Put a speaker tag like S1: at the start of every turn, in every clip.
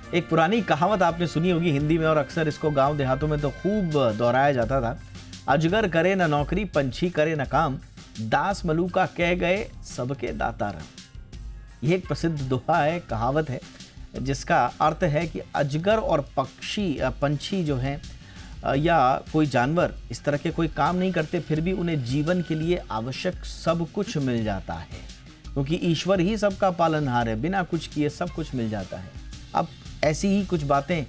S1: एक पुरानी कहावत आपने सुनी होगी हिंदी में, और अक्सर इसको गांव देहातों में तो खूब दोहराया जाता था। अजगर करे न नौकरी, पंछी करे न काम, दास मलूका कह गए सबके दाता राम। यह एक प्रसिद्ध दोहा है, कहावत है, जिसका अर्थ है कि अजगर और पंछी जो हैं या कोई जानवर इस तरह के कोई काम नहीं करते, फिर भी उन्हें जीवन के लिए आवश्यक सब कुछ मिल जाता है, क्योंकि ईश्वर ही सबका पालनहार है, बिना कुछ किए सब कुछ मिल जाता है। अब ऐसी ही कुछ बातें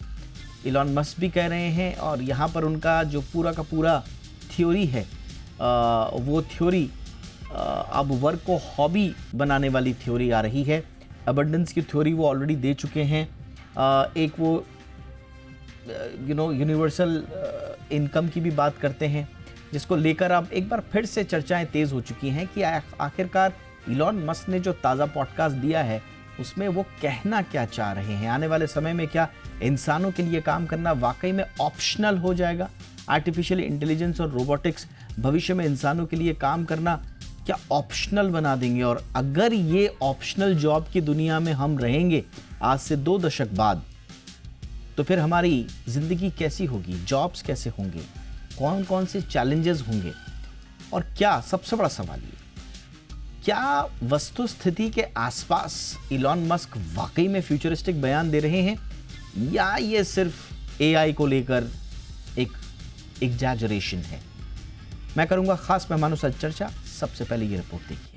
S1: इलॉन मस्क भी कह रहे हैं, और यहाँ पर उनका जो पूरा का पूरा थ्योरी है वो थ्योरी अब वर्क को हॉबी बनाने वाली थ्योरी आ रही है। अबंडेंस की थ्योरी वो ऑलरेडी दे चुके हैं। एक वो यूनिवर्सल इनकम की भी बात करते हैं, जिसको लेकर अब एक बार फिर से चर्चाएं तेज़ हो चुकी हैं कि आखिरकार इलॉन मस्क ने जो ताज़ा पॉडकास्ट दिया है उसमें वो कहना क्या चाह रहे हैं। आने वाले समय में क्या इंसानों के लिए काम करना वाकई में ऑप्शनल हो जाएगा? आर्टिफिशियल इंटेलिजेंस और रोबोटिक्स भविष्य में इंसानों के लिए काम करना क्या ऑप्शनल बना देंगे? और अगर ये ऑप्शनल जॉब की दुनिया में हम रहेंगे आज से 2 दशक बाद, तो फिर हमारी जिंदगी कैसी होगी, जॉब्स कैसे होंगे, कौन कौन से चैलेंजेस होंगे? और क्या सबसे बड़ा सवाल ये, क्या वस्तु स्थिति के आसपास इलॉन मस्क वाकई में फ्यूचरिस्टिक बयान दे रहे हैं, या ये सिर्फ एआई को लेकर एक एग्जैजरेशन है? मैं करूंगा खास मेहमानों से चर्चा। सबसे पहले ये रिपोर्ट देखिए।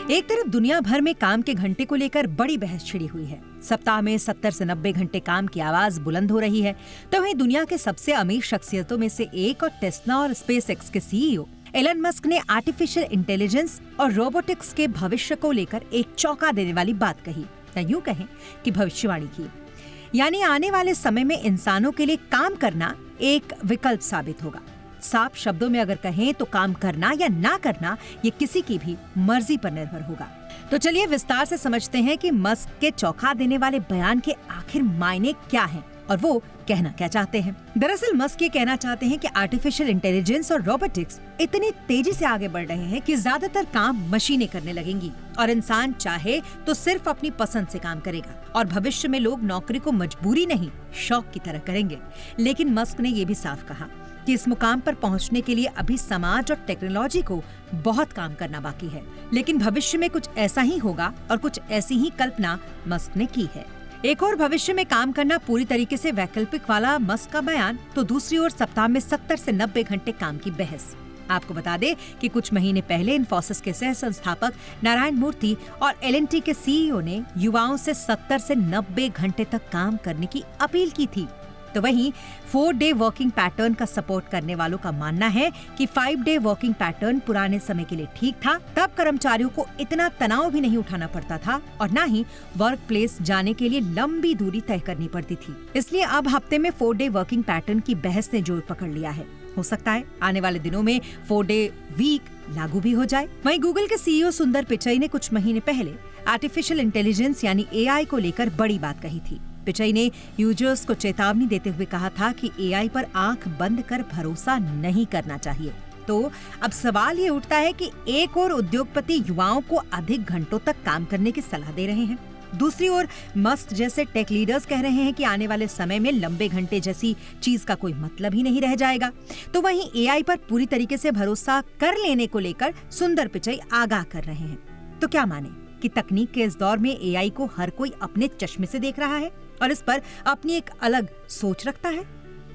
S2: एक तरफ दुनिया भर में काम के घंटे को लेकर बड़ी बहस छिड़ी हुई है। सप्ताह में 70 से 90 घंटे काम की आवाज बुलंद हो रही है, तो वहीं दुनिया के सबसे अमीर शख्सियतों में से एक और टेस्ला और स्पेसएक्स के सीईओ एलन मस्क ने आर्टिफिशियल इंटेलिजेंस और रोबोटिक्स के भविष्य को लेकर एक चौंका देने वाली बात कही, या यूं कहें कि भविष्यवाणी की। यानी आने वाले समय में इंसानों के लिए काम करना एक विकल्प साबित होगा। साफ शब्दों में अगर कहें तो काम करना या ना करना ये किसी की भी मर्जी पर निर्भर होगा। तो चलिए विस्तार से समझते हैं कि मस्क के चौंका देने वाले बयान के आखिर मायने क्या हैं और वो कहना क्या चाहते हैं। दरअसल मस्क ये कहना चाहते हैं कि आर्टिफिशियल इंटेलिजेंस और रोबोटिक्स इतनी तेजी से आगे बढ़ रहे हैं कि ज्यादातर काम मशीनें करने लगेंगी और इंसान चाहे तो सिर्फ अपनी पसंद से काम करेगा, और भविष्य में लोग नौकरी को मजबूरी नहीं शौक की तरह करेंगे। लेकिन मस्क ने ये भी साफ कहा कि इस मुकाम पर पहुंचने के लिए अभी समाज और टेक्नोलॉजी को बहुत काम करना बाकी है, लेकिन भविष्य में कुछ ऐसा ही होगा और कुछ ऐसी ही कल्पना मस्क ने की है। एक और भविष्य में काम करना पूरी तरीके से वैकल्पिक वाला मस्क का बयान, तो दूसरी ओर सप्ताह में 70 से 90 घंटे काम की बहस। आपको बता दें कि कुछ महीने पहले इन्फोसिस के सह संस्थापक नारायण मूर्ति और एल&टी के सीईओ ने युवाओं से 70 से 90 घंटे तक काम करने की अपील की थी। तो वहीं 4 डे वर्किंग पैटर्न का सपोर्ट करने वालों का मानना है कि 5 डे वर्किंग पैटर्न पुराने समय के लिए ठीक था। तब कर्मचारियों को इतना तनाव भी नहीं उठाना पड़ता था और न ही वर्क प्लेस जाने के लिए लंबी दूरी तय करनी पड़ती थी। इसलिए अब हफ्ते में 4 डे वर्किंग पैटर्न की बहस ने जोर पकड़ लिया है। हो सकता है आने वाले दिनों में 4 डे वीक लागू भी हो जाए। वहीं गूगल के सीईओ सुंदर पिचई ने कुछ महीने पहले आर्टिफिशियल इंटेलिजेंस यानी एआई को लेकर बड़ी बात कही थी। पिचई ने यूजर्स को चेतावनी देते हुए कहा था कि एआई पर आंख बंद कर भरोसा नहीं करना चाहिए। तो अब सवाल ये उठता है कि एक और उद्योगपति युवाओं को अधिक घंटों तक काम करने की सलाह दे रहे हैं, दूसरी ओर मस्क जैसे टेक लीडर्स कह रहे हैं कि आने वाले समय में लंबे घंटे जैसी चीज का कोई मतलब ही नहीं रह जाएगा। तो वहीं एआई पर पूरी तरीके से भरोसा कर लेने को लेकर सुंदर पिचई आगाह कर रहे हैं। तो क्या माने कि तकनीक के इस दौर में एआई को हर कोई अपने चश्मे से देख रहा है और इस पर अपनी एक अलग सोच रखता है।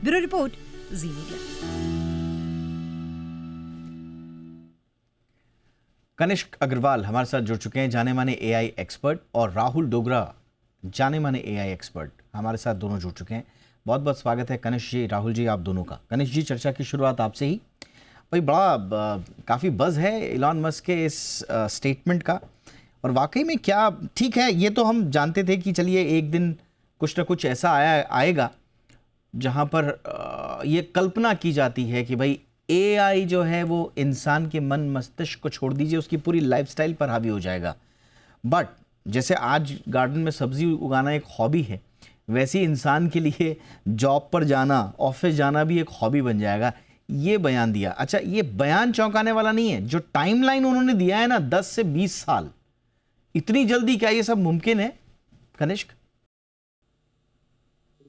S2: ब्यूरो रिपोर्ट, जी मीडिया।
S1: कनिष्क अग्रवाल हमारे साथ जुड़ चुके हैं, जाने माने एआई एक्सपर्ट, और राहुल डोगरा जाने माने एआई एक्सपर्ट हमारे साथ दोनों जुड़ चुके हैं। बहुत बहुत स्वागत है कनिष्क जी, राहुल जी, आप दोनों का। कनिष्क जी, चर्चा की शुरुआत आपसे ही। भाई बड़ा काफ़ी बज़ है इलॉन मस्क के इस स्टेटमेंट का, और वाकई में क्या ठीक है? ये तो हम जानते थे कि चलिए एक दिन कुछ ना कुछ ऐसा आएगा जहाँ पर ये कल्पना की जाती है कि भाई एआई जो है वो इंसान के मन मस्तिष्क को छोड़ दीजिए, उसकी पूरी लाइफस्टाइल पर हावी हो जाएगा। बट जैसे आज गार्डन में सब्जी उगाना एक हॉबी है, वैसे ही इंसान के लिए जॉब पर जाना, ऑफिस जाना भी एक हॉबी बन जाएगा। ये बयान दिया। अच्छा, ये बयान चौंकाने वाला नहीं है, जो टाइमलाइन उन्होंने दिया है ना 10 से 20 साल, इतनी जल्दी क्या ये सब मुमकिन है कनिष्क?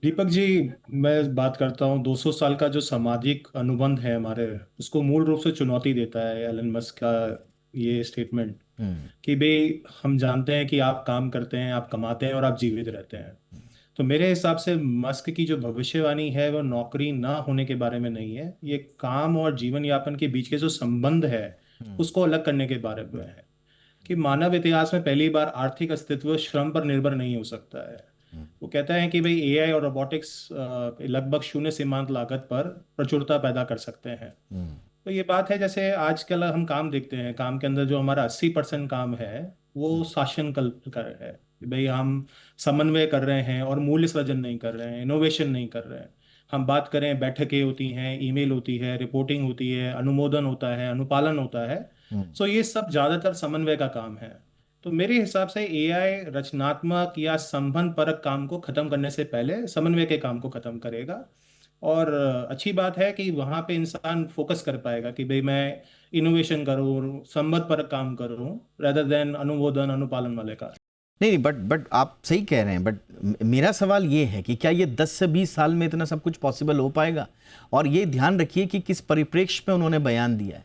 S3: दीपक जी, मैं बात करता हूँ 200 साल का जो सामाजिक अनुबंध है हमारे, उसको मूल रूप से चुनौती देता है एलन मस्क का ये स्टेटमेंट कि भाई हम जानते हैं कि आप काम करते हैं, आप कमाते हैं और आप जीवित रहते हैं। तो मेरे हिसाब से मस्क की जो भविष्यवाणी है वो नौकरी ना होने के बारे में नहीं है, ये काम और जीवन यापन के बीच के जो संबंध है उसको अलग करने के बारे में है। कि मानव इतिहास में पहली बार आर्थिक अस्तित्व श्रम पर निर्भर नहीं हो सकता है। वो कहता है कि भाई एआई और रोबोटिक्स लगभग शून्य सीमांत लागत पर प्रचुरता पैदा कर सकते हैं। तो ये बात है, जैसे आजकल हम काम देखते हैं, काम के अंदर जो हमारा 80% काम है वो शासन कल्प कर है कि भाई हम समन्वय कर रहे हैं और मूल्य सृजन नहीं कर रहे हैं, इनोवेशन नहीं कर रहे हैं। हम बात करें, बैठकें होती हैं, ईमेल होती है, रिपोर्टिंग होती है, अनुमोदन होता है, अनुपालन होता है। सो ये सब ज्यादातर समन्वय का काम है। तो मेरे हिसाब से एआई रचनात्मक या संबंध परक काम को खत्म करने से पहले समन्वय के काम को खत्म करेगा। और अच्छी बात है कि वहां पे इंसान फोकस कर पाएगा कि भाई मैं इनोवेशन करूँ, संबंध परक काम करूँ, रेदर देन अनुमोदन अनुपालन वाले का।
S1: नहीं, बट आप सही कह रहे हैं, बट मेरा सवाल ये है कि क्या ये 10 से 20 साल में इतना सब कुछ पॉसिबल हो पाएगा? और ये ध्यान रखिए कि किस परिप्रेक्ष्य में उन्होंने बयान दिया है।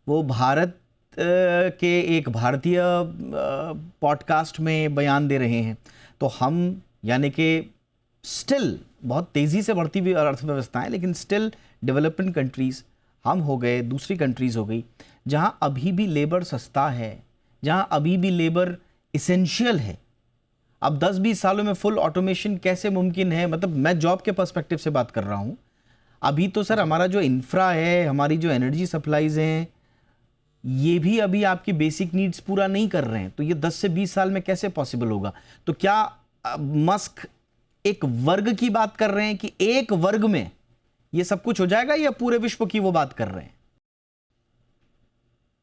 S1: वो भारत के एक भारतीय पॉडकास्ट में बयान दे रहे हैं, तो हम यानी कि स्टिल बहुत तेज़ी से बढ़ती हुई अर्थव्यवस्था है, लेकिन स्टिल डेवलपिंग कंट्रीज़ हम हो गए, दूसरी कंट्रीज़ हो गई, जहाँ अभी भी लेबर सस्ता है, जहाँ अभी भी लेबर इसेंशियल है। अब 10-20 सालों में फुल ऑटोमेशन कैसे मुमकिन है? मतलब मैं जॉब के पर्सपेक्टिव से बात कर रहा हूँ। अभी तो सर हमारा जो इंफ्रा है, हमारी जो एनर्जी सप्लाईज हैं, ये भी अभी आपकी बेसिक नीड्स पूरा नहीं कर रहे हैं। तो ये 10 से 20 साल में कैसे पॉसिबल होगा? तो क्या मस्क एक वर्ग की बात कर रहे हैं कि एक वर्ग में ये सब कुछ हो जाएगा, या पूरे विश्व की वो बात कर रहे हैं?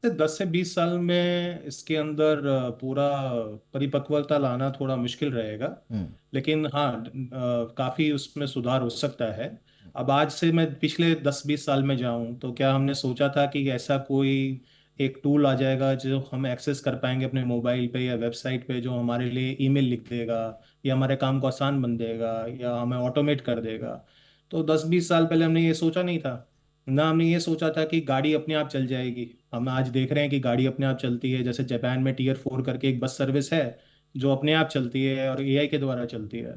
S3: 10 से 20 साल में इसके अंदर पूरा परिपक्वता लाना थोड़ा मुश्किल रहेगा। लेकिन हाँ, काफी उसमें सुधार हो सकता है। अब आज से मैं पिछले 10-20 साल में जाऊं तो क्या हमने सोचा था कि ऐसा कोई एक टूल आ जाएगा जो हम एक्सेस कर पाएंगे अपने मोबाइल पे या वेबसाइट पे, जो हमारे लिए ईमेल लिख देगा या हमारे काम को आसान बन देगा या हमें ऑटोमेट कर देगा? तो 10-20 साल पहले हमने ये सोचा नहीं था। ना हमने ये सोचा था कि गाड़ी अपने आप चल जाएगी। हम आज देख रहे हैं कि गाड़ी अपने आप चलती है। जैसे जापान में टियर 4 करके एक बस सर्विस है जो अपने आप चलती है और एआई के द्वारा चलती है।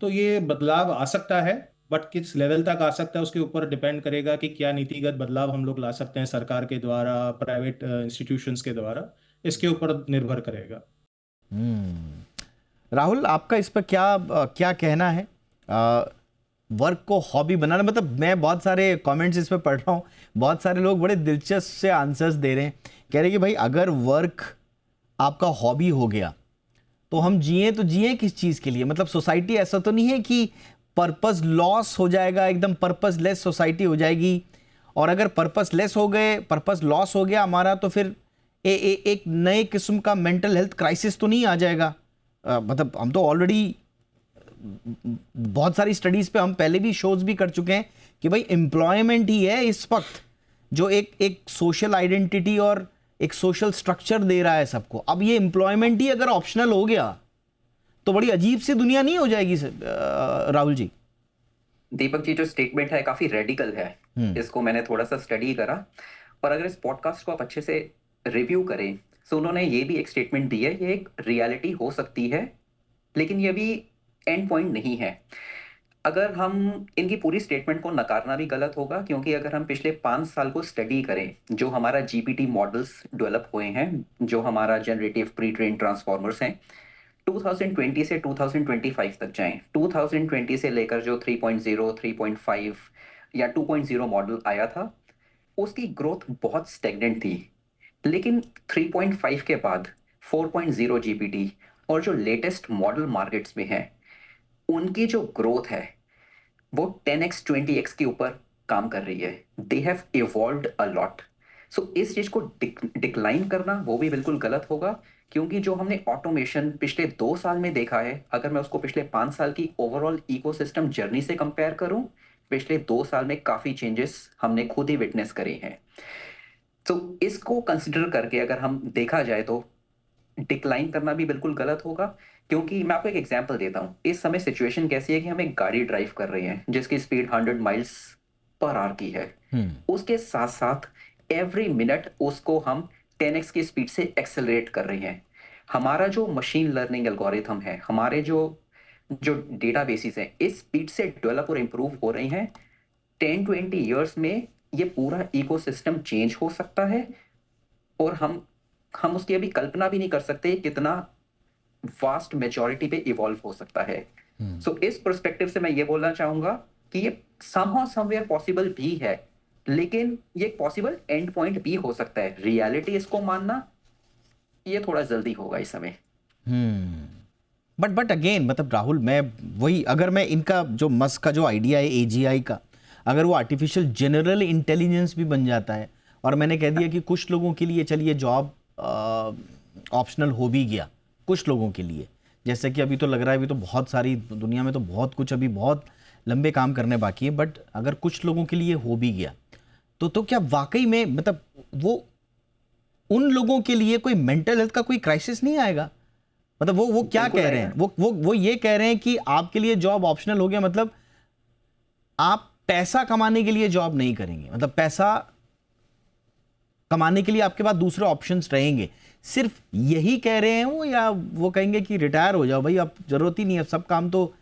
S3: तो ये बदलाव आ सकता है, बट किस लेवल तक आ सकता है उसके ऊपर डिपेंड करेगा कि क्या नीतिगत बदलाव हम लोग ला सकते हैं सरकार के द्वारा, प्राइवेट इंस्टीट्यूशंस के द्वारा, इसके ऊपर निर्भर करेगा।
S1: राहुल, आपका इस पर क्या कहना है? वर्क को हॉबी बनाना, मतलब मैं बहुत सारे कमेंट्स इस पर पढ़ रहा हूँ, बहुत सारे लोग बड़े दिलचस्प से आंसर्स दे रहे हैं। कह रहे हैं कि भाई अगर वर्क आपका हॉबी हो गया तो हम जिए तो जिए किस चीज़ के लिए? मतलब सोसाइटी ऐसा तो नहीं है कि पर्पस लॉस हो जाएगा, एकदम पर्पसलेस सोसाइटी हो जाएगी। और अगर पर्पसलेस हो गए, पर्पस लॉस हो गया हमारा, तो फिर एक नए किस्म का मेंटल हेल्थ क्राइसिस तो नहीं आ जाएगा? मतलब हम तो ऑलरेडी बहुत सारी स्टडीज पे हम पहले भी शोज भी कर चुके हैं कि भाई एम्प्लॉयमेंट ही है इस वक्त जो एक सोशल आइडेंटिटी और एक सोशल स्ट्रक्चर दे रहा है सबको। अब ये एम्प्लॉयमेंट ही अगर ऑप्शनल हो गया तो बड़ी अजीब सी दुनिया नहीं हो जाएगी राहुल जी?
S4: दीपक जी, जो स्टेटमेंट है काफी रेडिकल है। इसको मैंने थोड़ा सा स्टडी करा, और अगर इस पॉडकास्ट को आप अच्छे से रिव्यू करें तो उन्होंने ये भी एक स्टेटमेंट दी है, ये एक रियलिटी हो सकती है लेकिन ये भी एंड पॉइंट नहीं है। अगर हम इनकी पूरी स्टेटमेंट को नकारना भी गलत होगा, क्योंकि अगर हम पिछले 5 साल को स्टडी करें, जो हमारा जीपीटी मॉडल्स डेवलप हुए हैं, जो हमारा जनरेटिव प्री ट्रेन ट्रांसफॉर्मर्स हैं, 2020 से 2025 तक जाएं, 2020 से लेकर जो 3.0, 3.5 या 2.0 मॉडल आया था, उसकी ग्रोथ बहुत स्टेगनेंट थी। लेकिन 3.5 के बाद 4.0 जीपीटी और जो लेटेस्ट मॉडल मार्केट्स में है, उनकी जो ग्रोथ है वो 10x 20x के ऊपर काम कर रही है। They have evolved a lot. So इस चीज को डिक्लाइन करना वो भी बिल्कुल गलत होगा, क्योंकि जो हमने ऑटोमेशन पिछले 2 साल में देखा है, अगर मैं उसको पिछले 5 साल की ओवरऑल इकोसिस्टम जर्नी से कंपेयर करूं, पिछले 2 साल में काफ़ी चेंजेस हमने खुद ही विटनेस करे हैं। तो इसको कंसिडर करके अगर हम देखा जाए तो डिक्लाइन करना भी बिल्कुल गलत होगा, क्योंकि मैं आपको एक एग्जांपल देता हूँ। इस समय सिचुएशन कैसी है कि हम एक गाड़ी ड्राइव कर रहे हैं जिसकी स्पीड 100 माइल्स पर आवर की है। उसके साथ-साथ एवरी मिनट उसको हम 10x की स्पीड से एक्सेलरेट कर रहे हैं। हमारा जो मशीन लर्निंग एल्गोरिथम है, हमारे जो जो डेटाबेसेस हैं, इस स्पीड से डेवलप और इम्प्रूव हो रही हैं। 10-20 इयर्स में ये पूरा इकोसिस्टम चेंज हो सकता है और हम उसकी अभी कल्पना भी नहीं कर सकते कितना वास्ट मेजॉरिटी पे इवॉल्व हो सकता है। सो इस पर्सपेक्टिव से मैं ये बोलना चाहूंगा कि ये समहाउ समवेयर पॉसिबल भी है, लेकिन ये पॉसिबल एंड पॉइंट भी हो सकता है। रियलिटी इसको मानना ये थोड़ा जल्दी होगा इस समय।
S1: बट अगेन मतलब राहुल, मैं वही, अगर मैं इनका जो मस्क का जो आइडिया है एजीआई का, अगर वो आर्टिफिशियल जनरल इंटेलिजेंस भी बन जाता है और मैंने कह दिया कि कुछ लोगों के लिए चलिए जॉब ऑप्शनल हो भी गया, कुछ लोगों के लिए, जैसे कि अभी तो लग रहा है, अभी तो बहुत सारी दुनिया में तो बहुत कुछ अभी बहुत लंबे काम करने बाकी है, बट अगर कुछ लोगों के लिए हो भी गया तो क्या वाकई में मतलब वो उन लोगों के लिए कोई मेंटल हेल्थ का कोई क्राइसिस नहीं आएगा? मतलब वो क्या कह रहे हैं, वो ये कह रहे हैं कि आपके लिए जॉब ऑप्शनल हो गया, मतलब आप पैसा कमाने के लिए जॉब नहीं करेंगे, मतलब पैसा कमाने के लिए आपके पास दूसरे ऑप्शंस रहेंगे। सिर्फ यही कह रहे हैं वो, या वो कहेंगे कि रिटायर हो जाओ भाई, अब जरूरत ही नहीं है, सब काम तो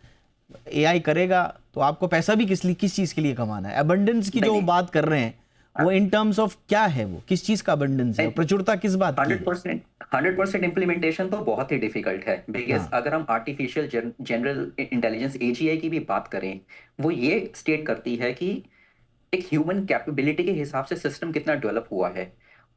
S1: एआई करेगा, तो आपको पैसा भी किस चीज के लिए कमाना है? अबंडेंस की जो बात कर रहे हैं वो इन टर्म्स ऑफ क्या है, वो किस चीज का अबंडेंस है, प्रचुरता किस बात की?
S4: 100% इम्प्लीमेंटेशन तो बहुत ही डिफिकल्ट है, बिकॉज अगर हम आर्टिफिशियल जनरल इंटेलिजेंस एजीआई की भी बात करें, वो ये स्टेट करती है कि एक ह्यूमन कैपेबिलिटी के हिसाब से सिस्टम कितना डेवलप हुआ है।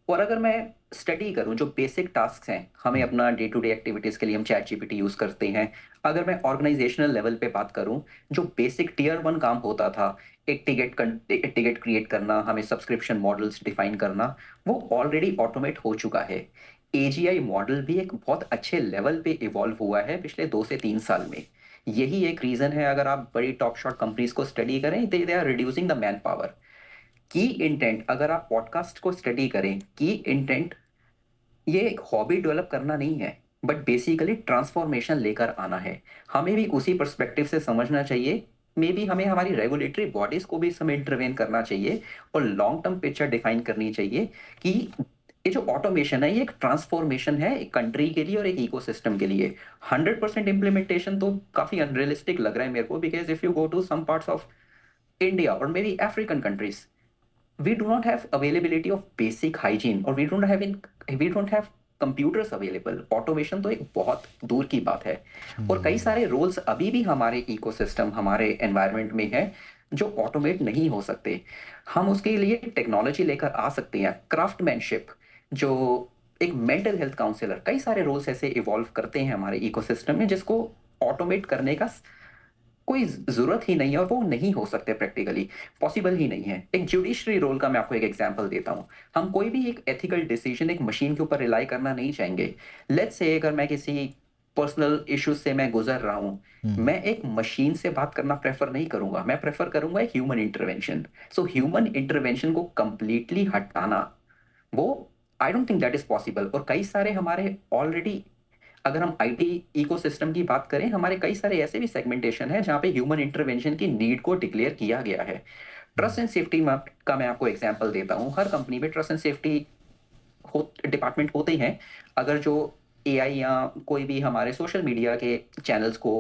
S4: और अगर मैं स्टडी करूं जो बेसिक टास्क हैं, हमें अपना डे टू डे एक्टिविटीज के लिए हम चैट जीपीटी यूज करते हैं। अगर मैं ऑर्गेनाइजेशनल लेवल पे बात करूं, जो बेसिक टियर 1 काम होता था, एक टिकट क्रिएट करना, हमें सब्सक्रिप्शन मॉडल्स डिफाइन करना, वो ऑलरेडी ऑटोमेट हो चुका है। एजीआई मॉडल भी एक बहुत अच्छे लेवल पे इवॉल्व हुआ है पिछले 2 से 3 साल में। यही एक रीजन है, अगर आप बड़ी टॉप शॉट कंपनीज को स्टडी करें, they are reducing the man power. की इंटेंट, अगर आप पॉडकास्ट को स्टडी करें, की इंटेंट ये एक हॉबी डेवलप करना नहीं है, बट बेसिकली ट्रांसफॉर्मेशन लेकर आना है। हमें भी उसी पर्सपेक्टिव से समझना चाहिए। मे बी हमें हमारी रेगुलेटरी बॉडीज को भी इसमें इंटरवेन करना चाहिए और लॉन्ग टर्म पिक्चर डिफाइन करनी चाहिए कि ये जो ऑटोमेशन है ये एक ट्रांसफॉर्मेशन है एक कंट्री के लिए और एक इकोसिस्टम के लिए। 100% इम्प्लीमेंटेशन तो काफी अनरियलिस्टिक लग रहा है मेरे को, because if you go to some parts of India और maybe African countries, we do not have availability of basic hygiene or we don't have computers available. Automation तो एक बहुत दूर की बात है। और कई सारे रोल्स अभी भी हमारे इकोसिस्टम, हमारे एनवायरनमेंट में है जो ऑटोमेट नहीं हो सकते। हम उसके लिए टेक्नोलॉजी लेकर आ सकते हैं। क्राफ्टमैनशिप, जो एक मेंटल हेल्थ काउंसलर, कई सारे रोल्स ऐसे इवॉल्व करते हैं हमारे इकोसिस्टम में जिसको ऑटोमेट करने का कोई जरूरत ही नहीं है और वो नहीं हो सकते, प्रैक्टिकली पॉसिबल ही नहीं है। एक जुडिशरी रोल का मैं आपको एक एग्जांपल देता हूं। हम कोई भी एक एथिकल डिसीजन एक मशीन के ऊपर रिलाई करना नहीं चाहेंगे। लेट्स से अगर मैं किसी पर्सनल इश्यूज से मैं गुजर रहा हूं, मैं एक मशीन से बात करना प्रेफर नहीं करूंगा, मैं प्रेफर करूंगा एक human intervention. So human intervention को कंप्लीटली हटाना, वो I don't think that is possible. और कई सारे हमारे ऑलरेडी, अगर हम आईटी इकोसिस्टम की बात करें, हमारे कई सारे ऐसे भी सेगमेंटेशन है जहां पे ह्यूमन इंटरवेंशन की नीड को डिक्लेयर किया गया है। ट्रस्ट एंड सेफ्टी का मैं आपको एग्जांपल देता हूं। हर कंपनी में ट्रस्ट एंड सेफ्टी डिपार्टमेंट होते ही हैं। अगर जो एआई या कोई भी हमारे सोशल मीडिया के चैनल्स को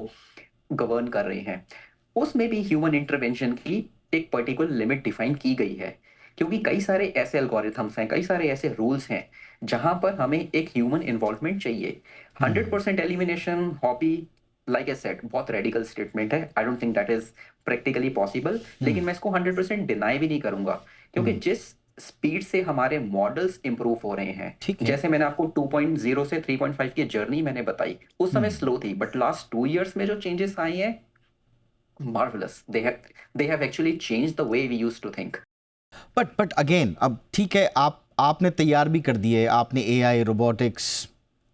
S4: गवर्न कर रहे हैं, उसमें भी ह्यूमन इंटरवेंशन की एक पर्टिकुलर लिमिट डिफाइन की गई है, क्योंकि कई सारे ऐसे एल्गोरिथम्स हैं, कई सारे ऐसे रूल्स हैं जहां पर हमें एक ह्यूमन इन्वॉल्वमेंट चाहिए। 100% elimination hobby, like I said, बहुत रेडिकल स्टेटमेंट है। I don't think that is practically possible, लेकिन मैं इसको 100% डिनाई भी नहीं करूंगा, क्योंकि जिस स्पीड से हमारे मॉडल्स इंप्रूव हो रहे हैं, जैसे मैंने आपको 2.0 से 3.5 की जर्नी मैंने बताई, उस समय स्लो थी, बट लास्ट 2 इयर्स में जो चेंजेस आए हैं, marvellous. They have actually changed the way we used to think.
S1: But again, अब ठीक है, आपने तैयार भी कर दिए, आपने एआई, रोबोटिक्स,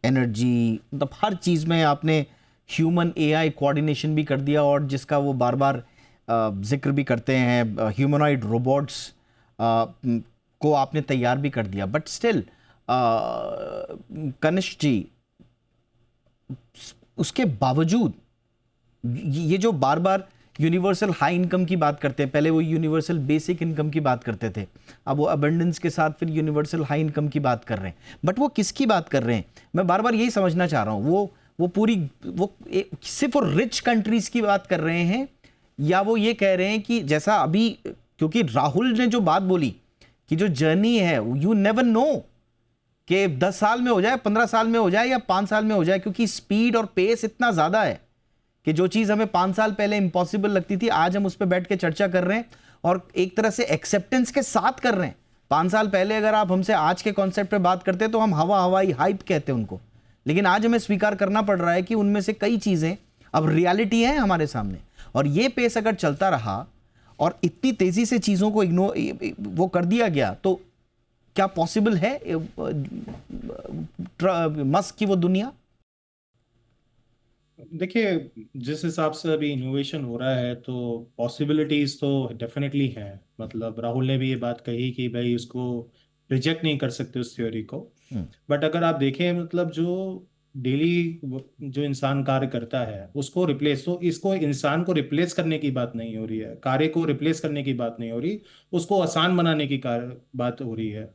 S1: एनर्जी, मतलब हर चीज़ में आपने ह्यूमन एआई कोऑर्डिनेशन भी कर दिया, और जिसका वो बार बार जिक्र भी करते हैं, ह्यूमनॉइड रोबोट्स को आपने तैयार भी कर दिया, बट स्टिल कनिष्क जी, उसके बावजूद ये जो बार बार यूनिवर्सल हाई इनकम की बात करते हैं, पहले वो यूनिवर्सल बेसिक इनकम की बात करते थे, अब वो अबंडेंस के साथ फिर यूनिवर्सल हाई इनकम की बात कर रहे हैं, बट वो किसकी बात कर रहे हैं? मैं बार बार यही समझना चाह रहा हूँ, वो सिर्फ रिच कंट्रीज की बात कर रहे हैं, या वो ये कह रहे हैं कि जैसा अभी, क्योंकि राहुल ने जो बात बोली कि जो जर्नी है, यू नेवर नो कि 10 साल में हो जाए, 15 साल में हो जाए या 5 साल में हो जाए, क्योंकि स्पीड और पेस इतना ज़्यादा है कि जो चीज़ हमें 5 साल पहले इम्पॉसिबल लगती थी, आज हम उस पर बैठ के चर्चा कर रहे हैं और एक तरह से एक्सेप्टेंस के साथ कर रहे हैं। 5 साल पहले अगर आप हमसे आज के कॉन्सेप्ट पे बात करते तो हम हवाई हाइप कहते उनको, लेकिन आज हमें स्वीकार करना पड़ रहा है कि उनमें से कई चीज़ें अब रियलिटी है हमारे सामने, और ये पेस अगर चलता रहा और इतनी तेज़ी से चीज़ों को इग्नोर वो कर दिया गया, तो क्या पॉसिबल है मस्क की वो दुनिया?
S3: देखिए, जिस हिसाब से अभी इनोवेशन हो रहा है तो पॉसिबिलिटीज तो डेफिनेटली हैं। मतलब राहुल ने भी ये बात कही कि भाई उसको रिजेक्ट नहीं कर सकते उस थ्योरी को, बट अगर आप देखें मतलब जो डेली जो इंसान कार्य करता है उसको रिप्लेस, तो इसको इंसान को रिप्लेस करने की बात नहीं हो रही है, कार्य को रिप्लेस करने की बात नहीं हो रही, उसको आसान बनाने की बात हो रही है।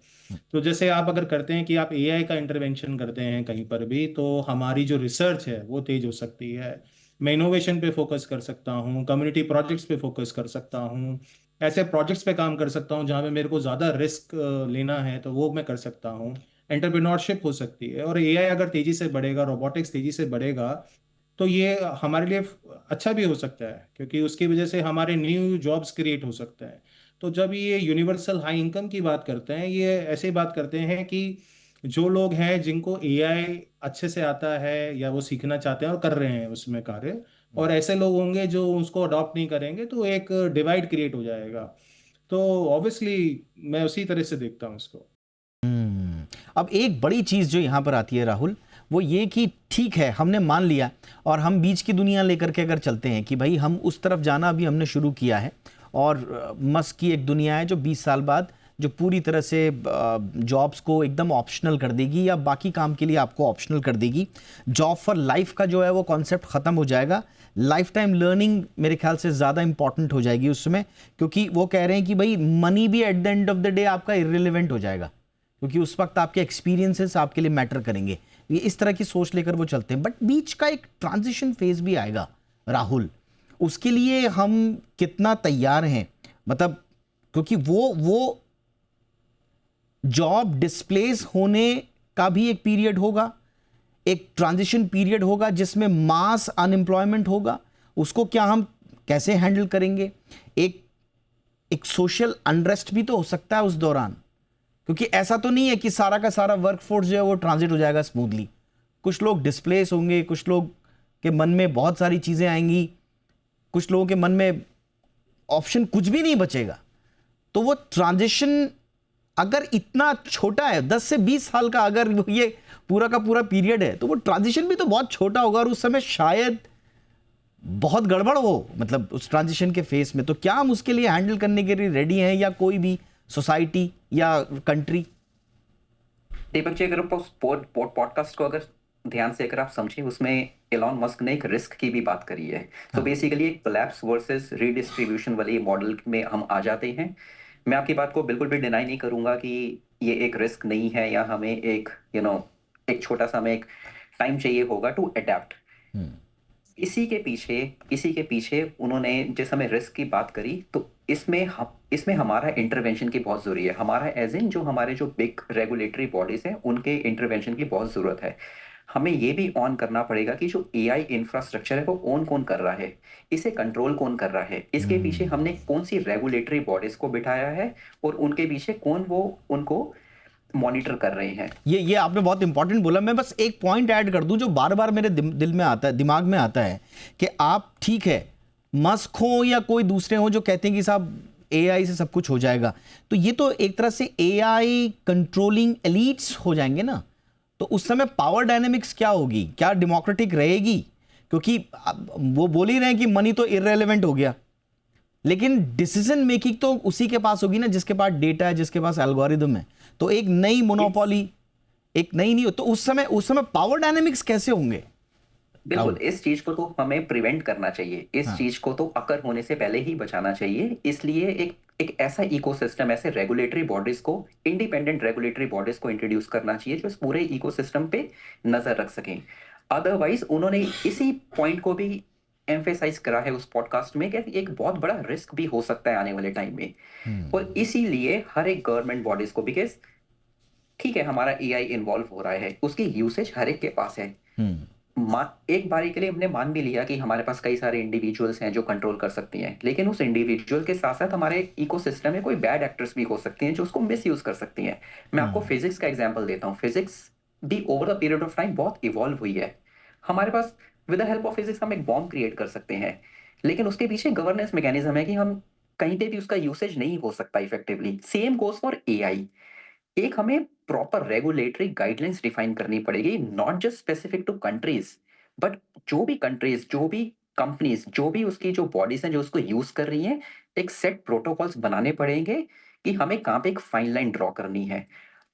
S3: तो जैसे आप अगर करते हैं कि आप एआई का इंटरवेंशन करते हैं कहीं पर भी, तो हमारी जो रिसर्च है वो तेज हो सकती है। मैं इनोवेशन पे फोकस कर सकता हूँ, कम्युनिटी प्रोजेक्ट्स पे फोकस कर सकता हूँ, ऐसे प्रोजेक्ट्स पे काम कर सकता हूँ जहाँ पे मेरे को ज़्यादा रिस्क लेना है तो वो मैं कर सकता हूँ। एंटरप्रेन्योरशिप हो सकती है, और एआई अगर तेजी से बढ़ेगा, रोबोटिक्स तेजी से बढ़ेगा, तो ये हमारे लिए अच्छा भी हो सकता है, क्योंकि उसकी वजह से हमारे न्यू जॉब्स क्रिएट हो सकते हैं। तो जब ये यूनिवर्सल हाई इनकम की बात करते हैं, ये ऐसे बात करते हैं कि जो लोग हैं जिनको एआई अच्छे से आता है या वो सीखना चाहते हैं और कर रहे हैं उसमें कार्य, और ऐसे लोग होंगे जो उसको अडॉप्ट नहीं करेंगे, तो एक डिवाइड क्रिएट हो जाएगा। तो ऑब्वियसली मैं उसी तरह से देखता हूँ उसको।
S1: अब एक बड़ी चीज़ जो यहाँ पर आती है राहुल, वो ये कि ठीक है, हमने मान लिया और हम बीच की दुनिया लेकर के अगर चलते हैं कि भाई हम उस तरफ जाना अभी हमने शुरू किया है, और मस्क की एक दुनिया है जो 20 साल बाद जो पूरी तरह से जॉब्स को एकदम ऑप्शनल कर देगी, या बाकी काम के लिए आपको ऑप्शनल कर देगी। जॉब फॉर लाइफ का जो है वो कॉन्सेप्ट ख़त्म हो जाएगा, लाइफ टाइम लर्निंग मेरे ख्याल से ज़्यादा इंपॉर्टेंट हो जाएगी उसमें, क्योंकि वो कह रहे हैं कि भाई मनी भी eight the end of the day आपका इर्रिलेवेंट हो जाएगा, क्योंकि उस वक्त आपके एक्सपीरियंसेस आपके लिए मैटर करेंगे। ये इस तरह की सोच लेकर वो चलते हैं, बट बीच का एक ट्रांजिशन फेज भी आएगा राहुल, उसके लिए हम कितना तैयार हैं? मतलब क्योंकि वो जॉब डिस्प्लेस होने का भी एक पीरियड होगा, एक ट्रांजिशन पीरियड होगा जिसमें मास अनएम्प्लॉयमेंट होगा, उसको क्या हम कैसे हैंडल करेंगे? एक सोशल अनरेस्ट भी तो हो सकता है उस दौरान, क्योंकि ऐसा तो नहीं है कि सारा का सारा वर्कफोर्स जो है वो ट्रांजिट हो जाएगा स्मूथली। कुछ लोग डिस्प्लेस होंगे, कुछ लोग के मन में बहुत सारी चीज़ें आएंगी, कुछ लोगों के मन में ऑप्शन कुछ भी नहीं बचेगा। तो वो ट्रांजिशन अगर इतना छोटा है, 10 से 20 साल का अगर ये पूरा का पूरा पीरियड है, तो वो ट्रांजिशन भी तो बहुत छोटा होगा, और उस समय शायद बहुत गड़बड़ हो, मतलब उस ट्रांजिशन के फेस में। तो क्या हम उसके लिए हैंडल करने के लिए रेडी हैं, या कोई भी सोसाइटी या कंट्री?
S4: दीपक जी, अगर पॉडकास्ट को अगर ध्यान से अगर आप समझें, उसमें एलॉन मस्क ने एक रिस्क की भी बात करी है। तो बेसिकली एक कोलैप्स वर्सेस रीडिस्ट्रीब्यूशन वाले मॉडल में हम आ जाते हैं। मैं आपकी बात को बिल्कुल भी डिनाई नहीं करूंगा कि ये एक रिस्क नहीं है, या हमें एक एक छोटा सा हमें एक टाइम चाहिए होगा टू अडेप्ट। इसी के पीछे उन्होंने जिस हमें रिस्क की बात करी, तो इसमें हमारा इंटरवेंशन की बहुत जरूरी है। हमारा एज इन जो हमारे जो बिग रेगुलेटरी बॉडीज हैं, उनके इंटरवेंशन की बहुत जरूरत है। हमें ये भी ऑन करना पड़ेगा कि जो एआई इंफ्रास्ट्रक्चर है वो ऑन कौन कर रहा है, इसे कंट्रोल कौन कर रहा है, इसके पीछे हमने कौन सी रेगुलेटरी बॉडीज को बिठाया है, और उनके पीछे कौन वो उनको मॉनिटर कर रहे हैं।
S1: ये आपने बहुत इंपॉर्टेंट बोला। मैं बस एक पॉइंट ऐड कर दूं जो बार बार मेरे दिल में आता है, दिमाग में आता है, कि आप ठीक है, मस्क हो या कोई दूसरे हो जो कहते हैं कि साहब एआई से सब कुछ हो जाएगा, तो ये तो एक तरह से एआई कंट्रोलिंग एलीट्स हो जाएंगे ना। तो उस समय पावर डायनेमिक्स क्या होगी? क्या डेमोक्रेटिक रहेगी? क्योंकि वो बोल ही रहे हैं कि मनी तो इररेलेवेंट हो गया, लेकिन डिसीजन मेकिंग तो उसी के पास होगी ना जिसके पास डेटा है, जिसके पास एल्गोरिदम है। तो एक नई मोनोपोली, एक नई नहीं हो तो उस समय पावर डायनेमिक्स कैसे होंगे?
S4: बिल्कुल, इस चीज को तो हमें प्रिवेंट करना चाहिए, इस चीज को तो अकर होने से पहले ही बचाना चाहिए। इसलिए एक ऐसा इकोसिस्टम, ऐसे रेगुलेटरी बॉडीज को, इंडिपेंडेंट रेगुलेटरी बॉडीज को इंट्रोड्यूस करना चाहिए जो इस पूरे इकोसिस्टम पे नजर रख सकें। अदरवाइज उन्होंने इसी पॉइंट को भी एम्फेसाइज करा है उस पॉडकास्ट में कि एक बहुत बड़ा रिस्क भी हो सकता है आने वाले टाइम में। और इसीलिए हर एक गवर्नमेंट बॉडीज को, बिकॉज ठीक है हमारा एआई इन्वॉल्व हो रहा है, उसकी यूसेज हर एक के पास है। एक बारी के लिए हमने मान भी लिया कि हमारे पास कई सारे इंडिविजुअल्स हैं जो कंट्रोल कर सकती हैं, लेकिन उस इंडिविजुअल के साथ साथ हमारे इकोसिस्टम में कोई बैड एक्टर्स भी हो सकती हैं जो उसको मिस यूज कर सकती हैं। मैं आपको फिजिक्स का एग्जांपल देता हूँ। फिजिक्स भी over the period of time बहुत इवॉल्व हुई है। हमारे पास with the help of physics हम एक बॉम्ब क्रिएट कर सकते हैं, लेकिन उसके पीछे गवर्नेंस मैकेनिज्म है कि हम कहीं पे भी उसका यूसेज नहीं हो सकता effectively. Same goes for AI. एक हमें प्रॉपर रेगुलेटरी गाइडलाइंस डिफाइन करनी पड़ेगी, not just specific to countries, but जो भी कंट्रीज, जो भी कंपनीज, जो भी उसकी जो बॉडीज हैं जो उसको यूज कर रही हैं, एक सेट प्रोटोकॉल्स बनाने पड़ेंगे कि हमें कहाँ पे एक फाइन लाइन ड्रॉ करनी है।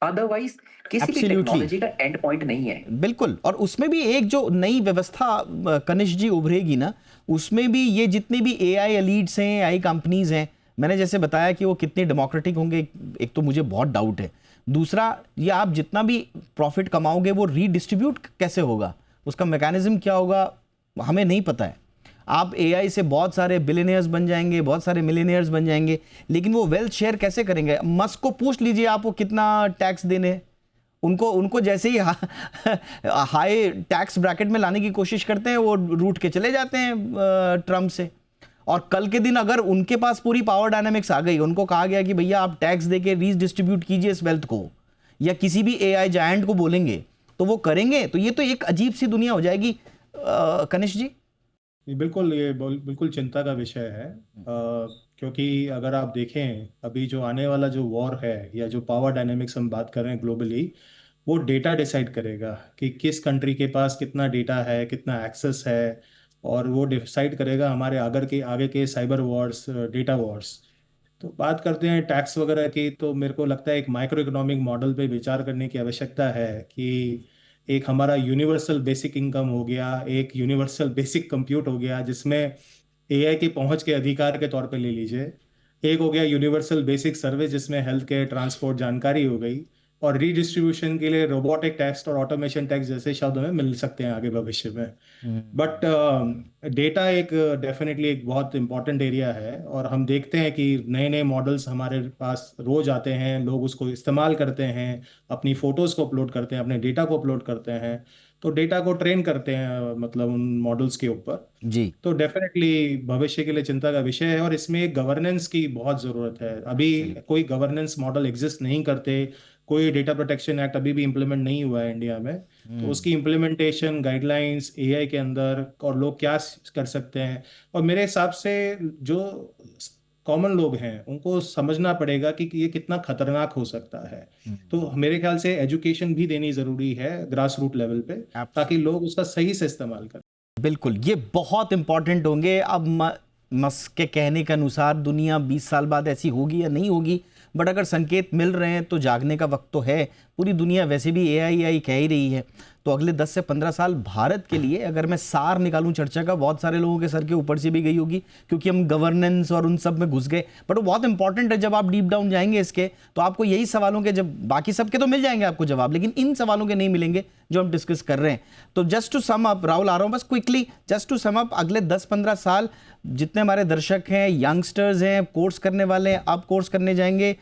S4: अदरवाइज किसी भी
S1: Absolutely.
S4: टेक्नोलॉजी का एंड पॉइंट नहीं है।
S1: बिल्कुल। और उसमें भी एक जो नई व्यवस्था कनिष्क जी उभरेगी ना, उसमें भी ये जितने भी एआई एलीड्स हैं, एआई कंपनीज हैं, मैंने जैसे बताया कि वो कितने डेमोक्रेटिक होंगे, एक तो मुझे बहुत डाउट है। दूसरा, ये आप जितना भी प्रॉफिट कमाओगे वो रीडिस्ट्रीब्यूट कैसे होगा, उसका मैकेनिज्म क्या होगा, हमें नहीं पता है। आप एआई से बहुत सारे बिलियनियर्स बन जाएंगे, बहुत सारे मिलियनियर्स बन जाएंगे, लेकिन वो वेल्थ शेयर कैसे करेंगे? मस्क को पूछ लीजिए आप, वो कितना टैक्स देने हैं। उनको जैसे ही हाई टैक्स ब्रैकेट में लाने की कोशिश करते हैं, वो रूट के चले जाते हैं ट्रम्प से। और कल के दिन अगर उनके पास पूरी पावर डायनामिक्स आ गई, उनको कहा गया कि भैया आप टैक्स देके रीडिस्ट्रीब्यूट कीजिए इस वेल्थ को, या किसी भी एआई जायंट को बोलेंगे तो वो करेंगे, तो ये तो एक अजीब सी दुनिया हो जाएगी। कनिष्क जी?
S3: बिल्कुल, ये बिल्कुल चिंता का विषय है। क्योंकि अगर आप देखें अभी जो आने वाला जो वॉर है या जो पावर डायनेमिक्स हम बात कर रहे हैं ग्लोबली, वो डेटा डिसाइड करेगा कि किस कंट्री के पास कितना डेटा है, कितना एक्सेस है, और वो डिसाइड करेगा हमारे आगे के साइबर वॉर्स, डेटा वॉर्स। तो बात करते हैं टैक्स वगैरह की, तो मेरे को लगता है एक माइक्रो इकोनॉमिक मॉडल पे विचार करने की आवश्यकता है कि एक हमारा यूनिवर्सल बेसिक इनकम हो गया, एक यूनिवर्सल बेसिक कंप्यूट हो गया, जिसमें एआई की पहुंच के अधिकार के तौर पे ले लीजिए। एक हो गया यूनिवर्सल बेसिक सर्विस, जिसमें हेल्थ केयर, ट्रांसपोर्ट, जानकारी हो गई। और रीडिस्ट्रीब्यूशन के लिए रोबोटिक टैक्स और ऑटोमेशन टैक्स जैसे शब्द हमें मिल सकते हैं आगे भविष्य में। बट डेटा एक डेफिनेटली एक बहुत इंपॉर्टेंट एरिया है, और हम देखते हैं कि नए नए मॉडल्स हमारे पास रोज आते हैं, लोग उसको इस्तेमाल करते हैं, अपनी फोटोज़ को अपलोड करते हैं, अपने डेटा को अपलोड करते हैं, तो डेटा को ट्रेन करते हैं मतलब उन मॉडल्स के ऊपर
S1: जी।
S3: तो डेफिनेटली भविष्य के लिए चिंता का विषय है, और इसमें एक गवर्नेंस की बहुत ज़रूरत है। अभी कोई गवर्नेंस मॉडल एग्जिस्ट नहीं करते, कोई डेटा प्रोटेक्शन एक्ट अभी भी इम्प्लीमेंट नहीं हुआ है इंडिया में। तो उसकी इम्प्लीमेंटेशन, गाइडलाइंस एआई के अंदर, और लोग क्या कर सकते हैं, और मेरे हिसाब से जो कॉमन लोग हैं उनको समझना पड़ेगा कि ये कितना खतरनाक हो सकता है। तो मेरे ख्याल से एजुकेशन भी देनी ज़रूरी है ग्रास रूट लेवल पे, ताकि लोग उसका सही से इस्तेमाल करें।
S1: बिल्कुल, ये बहुत इंपॉर्टेंट होंगे। अब मस्क के कहने के अनुसार दुनिया 20 साल बाद ऐसी होगी या नहीं होगी, बट अगर संकेत मिल रहे हैं तो जागने का वक्त तो है। पूरी दुनिया वैसे भी एआई कह ही रही है। तो अगले 10 से 15 साल भारत के लिए अगर मैं सार निकालूं चर्चा का, बहुत सारे लोगों के सर के ऊपर से भी गई होगी, क्योंकि हम गवर्नेंस और उन सब में घुस गए। बट वो बहुत इंपॉर्टेंट है, जब आप डीप डाउन जाएंगे इसके, तो आपको यही सवालों के, जब बाकी सबके तो मिल जाएंगे आपको जवाब, लेकिन इन सवालों के नहीं मिलेंगे जो हम डिस्कस कर रहे हैं। तो just to sum up, Rahul आ रहा हूं बस quickly, just to sum up, अगले 10-15 साल जितने हमारे दर्शक हैं, यंगस्टर्स हैं, कोर्स करने वाले हैं, अब कोर्स करने जाएंगे,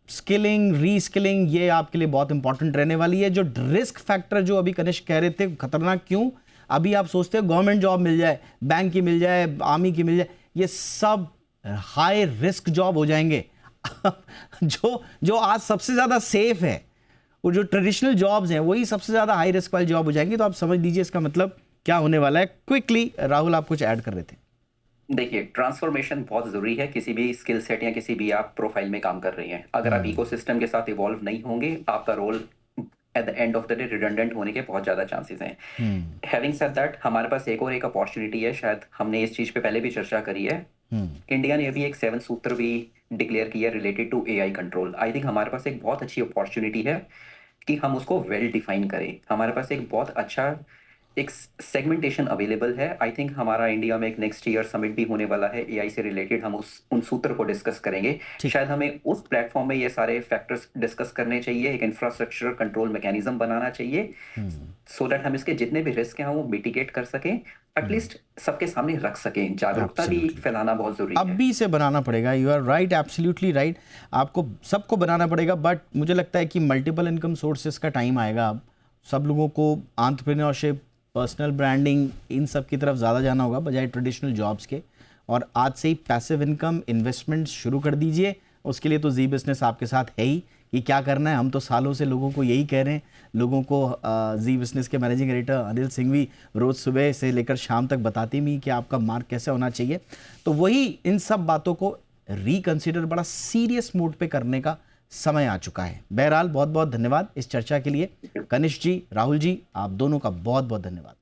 S1: स्किलिंग, रीस्किलिंग, ये आपके लिए बहुत इंपॉर्टेंट रहने वाली है। जो रिस्क फैक्टर जो अभी कनिष्क कह रहे थे, खतरनाक क्यों? अभी आप सोचते हो गवर्नमेंट जॉब मिल जाए, बैंक की मिल जाए, आर्मी की मिल जाए, ये सब हाई रिस्क जॉब हो जाएंगे। जो आज सबसे ज़्यादा सेफ है, वो जो ट्रेडिशनल जॉब्स हैं, वही सबसे ज़्यादा हाई रिस्क वाली जॉब हो जाएंगी। तो आप समझ लीजिए इसका मतलब क्या होने वाला है। क्विकली राहुल, आप कुछ ऐड कर रहे थे।
S4: देखिए, ट्रांसफॉर्मेशन बहुत जरूरी है किसी भी स्किल सेट या किसी भी आप प्रोफाइल में काम कर रही हैं। अगर आप इकोसिस्टम के साथ इवॉल्व नहीं होंगे, आपका role at the end of the day redundant होने के बहुत ज्यादा चांसेस हैं। हैविंग सेड दैट, हमारे पास एक अपॉर्चुनिटी है, शायद हमने इस चीज पे पहले भी चर्चा करी है, इंडिया ने अभी एक 7 सूत्र भी डिक्लेयर किया related to AI control. I think हमारे पास एक बहुत अच्छी अपॉर्चुनिटी है कि हम उसको वेल डिफाइन करें। हमारे पास एक बहुत अच्छा एक सेगमेंटेशन अवेलेबल है। आई थिंक हमारा इंडिया में एक नेक्स्ट ईयर समिट भी होने वाला है एआई से रिलेटेड, हम उन सूत्र को डिस्कस करेंगे। शायद हमें उस प्लेटफॉर्म में ये सारे फैक्टर्स डिस्कस करने चाहिए, एक इंफ्रास्ट्रक्चर कंट्रोल मैकेनिज्म बनाना चाहिए सो दैट हम इसके जितने भी रिस्क हैं वो मिटिगेट कर सकें, एटलीस्ट सबके सामने रख सकें। जागरूकता भी फैलाना बहुत जरूरी है।
S1: अब भी इसे बनाना पड़ेगा। You are right, absolutely right. आपको सबको बनाना पड़ेगा, बट मुझे लगता है कि मल्टीपल इनकम सोर्सेज का टाइम आएगा। अब सब लोगों को एंटरप्रेन्योरशिप, पर्सनल ब्रांडिंग, इन सब की तरफ ज़्यादा जाना होगा बजाय ट्रेडिशनल जॉब्स के। और आज से ही पैसिव इनकम इन्वेस्टमेंट्स शुरू कर दीजिए। उसके लिए तो जी बिजनेस आपके साथ है ही कि क्या करना है। हम तो सालों से लोगों को यही कह रहे हैं। लोगों को जी बिजनेस के मैनेजिंग एडिटर अनिल सिंघवी रोज़ सुबह से लेकर शाम तक बताते भी कि आपका मार्क कैसे होना चाहिए। तो वही इन सब बातों को रिकंसिडर बड़ा सीरियस मोड पे करने का समय आ चुका है। बहरहाल बहुत बहुत धन्यवाद इस चर्चा के लिए। कनिष्क जी, राहुल जी, आप दोनों का बहुत बहुत धन्यवाद।